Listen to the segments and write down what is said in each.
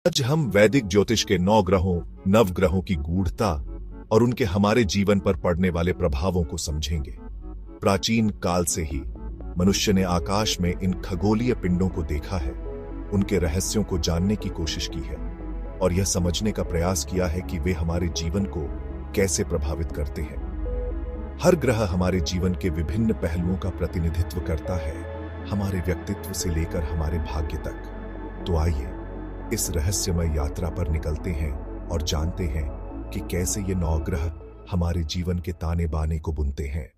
आज हम वैदिक ज्योतिष के 9 ग्रहों, नवग्रहों की गूढ़ता और उनके हमारे जीवन पर पड़ने वाले प्रभावों को समझेंगे। प्राचीन काल से ही मनुष्य ने आकाश में इन खगोलीय पिंडों को देखा है, उनके रहस्यों को जानने की कोशिश की है और यह समझने का प्रयास किया है कि वे हमारे जीवन को कैसे प्रभावित करते हैं। हर ग्रह हमारे जीवन के विभिन्न पहलुओं का प्रतिनिधित्व करता है, हमारे व्यक्तित्व से लेकर हमारे भाग्य तक। तो आइए इस रहस्यमय यात्रा पर निकलते हैं और जानते हैं कि कैसे ये 9 ग्रह हमारे जीवन के ताने बाने को बुनते हैं।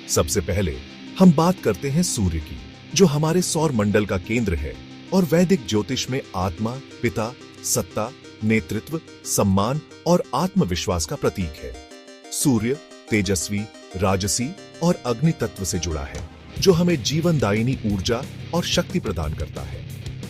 सबसे पहले हम बात करते हैं सूर्य की, जो हमारे सौर मंडल का केंद्र है और वैदिक ज्योतिष में आत्मा, पिता, सत्ता, नेतृत्व, सम्मान और आत्मविश्वास का प्रतीक है। सूर्य तेजस्वी, राजसी और अग्नि तत्व से जुड़ा है, जो हमें जीवनदायिनी ऊर्जा और शक्ति प्रदान करता है।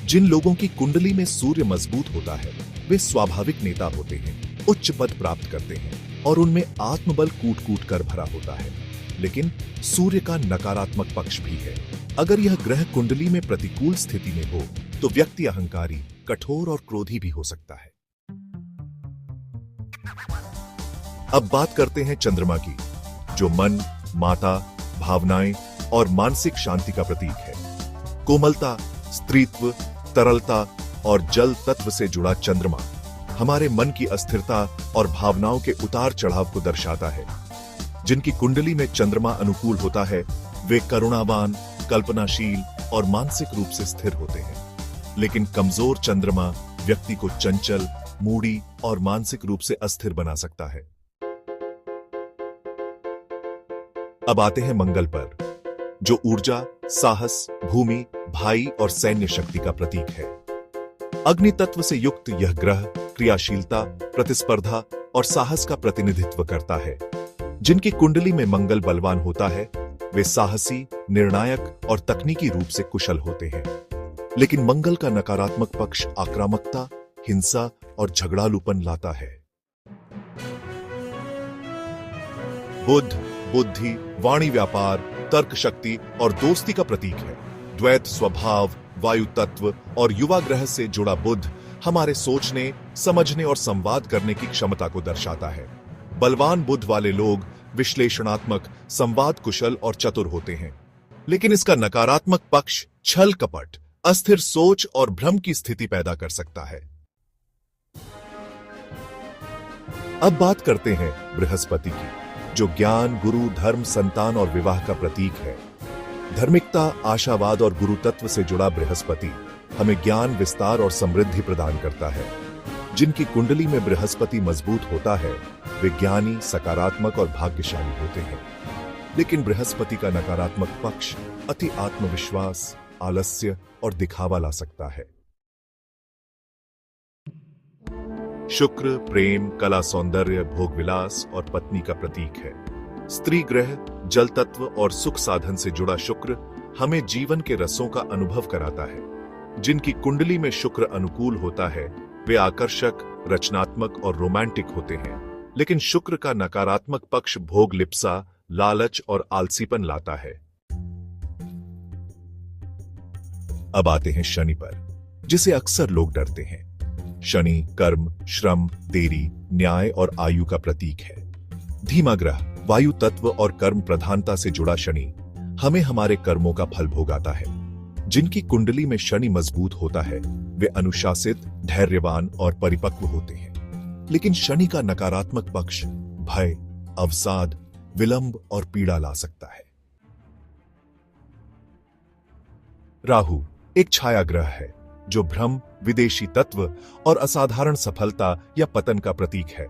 जिन लोगों की कुंडली में सूर्य मजबूत होता है, वे स्वाभाविक नेता होते हैं, उच्च पद प्राप्त करते हैं और उनमें आत्मबल कूट कूट कर भरा होता है। लेकिन सूर्य का नकारात्मक पक्ष भी है। अगर यह ग्रह कुंडली में प्रतिकूल स्थिति में हो तो व्यक्ति अहंकारी, कठोर और क्रोधी भी हो सकता है। अब बात करते हैं चंद्रमा की, जो मन, माता, भावनाएं और मानसिक शांति का प्रतीक है। कोमलता, स्त्रीत्व, तरलता और जल तत्व से जुड़ा चंद्रमा हमारे मन की अस्थिरता और भावनाओं के उतार चढ़ाव को दर्शाता है। जिनकी कुंडली में चंद्रमा अनुकूल होता है, वे करुणावान, कल्पनाशील और मानसिक रूप से स्थिर होते हैं। लेकिन कमजोर चंद्रमा व्यक्ति को चंचल, मूडी और मानसिक रूप से अस्थिर बना सकता है। अब आते हैं मंगल पर, जो ऊर्जा, साहस, भूमि, भाई और सैन्य शक्ति का प्रतीक है। अग्नि तत्व से युक्त यह ग्रह क्रियाशीलता, प्रतिस्पर्धा और साहस का प्रतिनिधित्व करता है। जिनकी कुंडली में मंगल बलवान होता है, वे साहसी, निर्णायक और तकनीकी रूप से कुशल होते हैं। लेकिन मंगल का नकारात्मक पक्ष आक्रामकता, हिंसा और झगड़ालूपन लाता है। बुध बुद्धि, वाणी, व्यापार, तर्क शक्ति और दोस्ती का प्रतीक है। द्वैत स्वभाव, वायु तत्व और युवा ग्रह से जुड़ा बुध हमारे सोचने, समझने और संवाद करने की क्षमता को दर्शाता है। बलवान बुध वाले लोग विश्लेषणात्मक, संवाद कुशल और चतुर होते हैं। लेकिन इसका नकारात्मक पक्ष छल कपट, अस्थिर सोच और भ्रम की स्थिति पैदा कर सकता है। अब बात करते हैं बृहस्पति की, जो ज्ञान, गुरु, धर्म, संतान और विवाह का प्रतीक है। धार्मिकता, आशावाद और गुरु तत्व से जुड़ा बृहस्पति हमें ज्ञान, विस्तार और समृद्धि प्रदान करता है। जिनकी कुंडली में बृहस्पति मजबूत होता है, वे ज्ञानी, सकारात्मक और भाग्यशाली होते हैं। लेकिन बृहस्पति का नकारात्मक पक्ष अति आत्मविश्वास, आलस्य और दिखावा ला सकता है। शुक्र प्रेम, कला, सौंदर्य, भोग विलास और पत्नी का प्रतीक है। स्त्री ग्रह, जल तत्व और सुख साधन से जुड़ा शुक्र हमें जीवन के रसों का अनुभव कराता है। जिनकी कुंडली में शुक्र अनुकूल होता है, वे आकर्षक, रचनात्मक और रोमांटिक होते हैं। लेकिन शुक्र का नकारात्मक पक्ष भोग लिप्सा, लालच और आलसीपन लाता है। अब आते हैं शनि पर, जिसे अक्सर लोग डरते हैं। शनि कर्म, श्रम, देरी, न्याय और आयु का प्रतीक है। धीमा ग्रह, वायु तत्व और कर्म प्रधानता से जुड़ा शनि हमें हमारे कर्मों का फल भोगाता है। जिनकी कुंडली में शनि मजबूत होता है, वे अनुशासित, धैर्यवान और परिपक्व होते हैं। लेकिन शनि का नकारात्मक पक्ष भय, अवसाद, विलंब और पीड़ा ला सकता है। राहु एक छाया ग्रह है, जो भ्रम, विदेशी तत्व और असाधारण सफलता या पतन का प्रतीक है।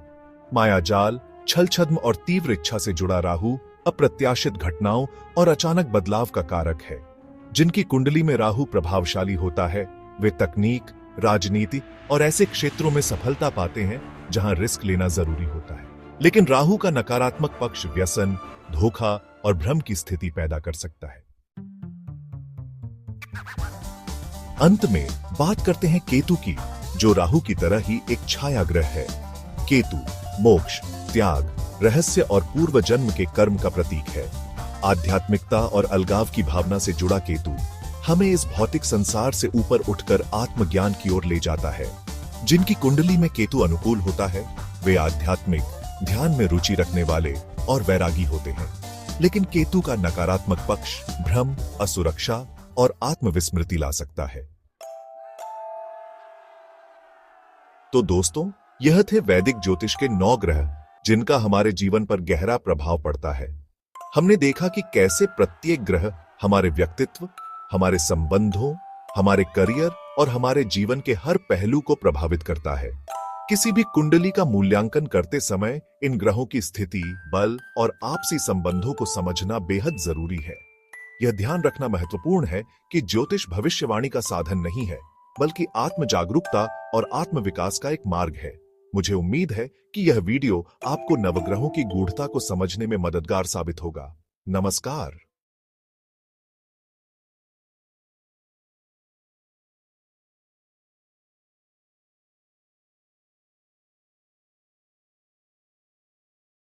मायाजाल, छल छद्म और तीव्र इच्छा से जुड़ा राहु अप्रत्याशित घटनाओं और अचानक बदलाव का कारक है। जिनकी कुंडली में राहु प्रभावशाली होता है, वे तकनीक, राजनीति और ऐसे क्षेत्रों में सफलता पाते हैं जहां रिस्क लेना जरूरी होता है। लेकिन राहु का नकारात्मक पक्ष व्यसन, धोखा और भ्रम की स्थिति पैदा कर सकता है। अंत में बात करते हैं केतु की, जो राहु की तरह ही एक छाया ग्रह है। केतु मोक्ष, त्याग, रहस्य और पूर्व जन्म के कर्म का प्रतीक है। आध्यात्मिकता और अलगाव की भावना से जुड़ा केतु हमें इस भौतिक संसार से ऊपर उठकर आत्मज्ञान की ओर ले जाता है। जिनकी कुंडली में केतु अनुकूल होता है वे आध्यात्मिक ध्यान में रुचि रखने वाले और वैरागी होते हैं। लेकिन केतु का नकारात्मक पक्ष भ्रम, असुरक्षा और आत्मविस्मृति ला सकता है। तो दोस्तों, यह थे वैदिक ज्योतिष के 9 ग्रह जिनका हमारे जीवन पर गहरा प्रभाव पड़ता है। हमने देखा कि कैसे प्रत्येक ग्रह हमारे व्यक्तित्व, हमारे संबंधों, हमारे करियर और हमारे जीवन के हर पहलू को प्रभावित करता है। किसी भी कुंडली का मूल्यांकन करते समय इन ग्रहों की स्थिति, बल और आपसी संबंधों को समझना बेहद जरूरी है। यह ध्यान रखना महत्वपूर्ण है कि ज्योतिष भविष्यवाणी का साधन नहीं है, बल्कि आत्म जागरूकता और आत्म विकास का एक मार्ग है। मुझे उम्मीद है कि यह वीडियो आपको नवग्रहों की गूढ़ता को समझने में मददगार साबित होगा। नमस्कार।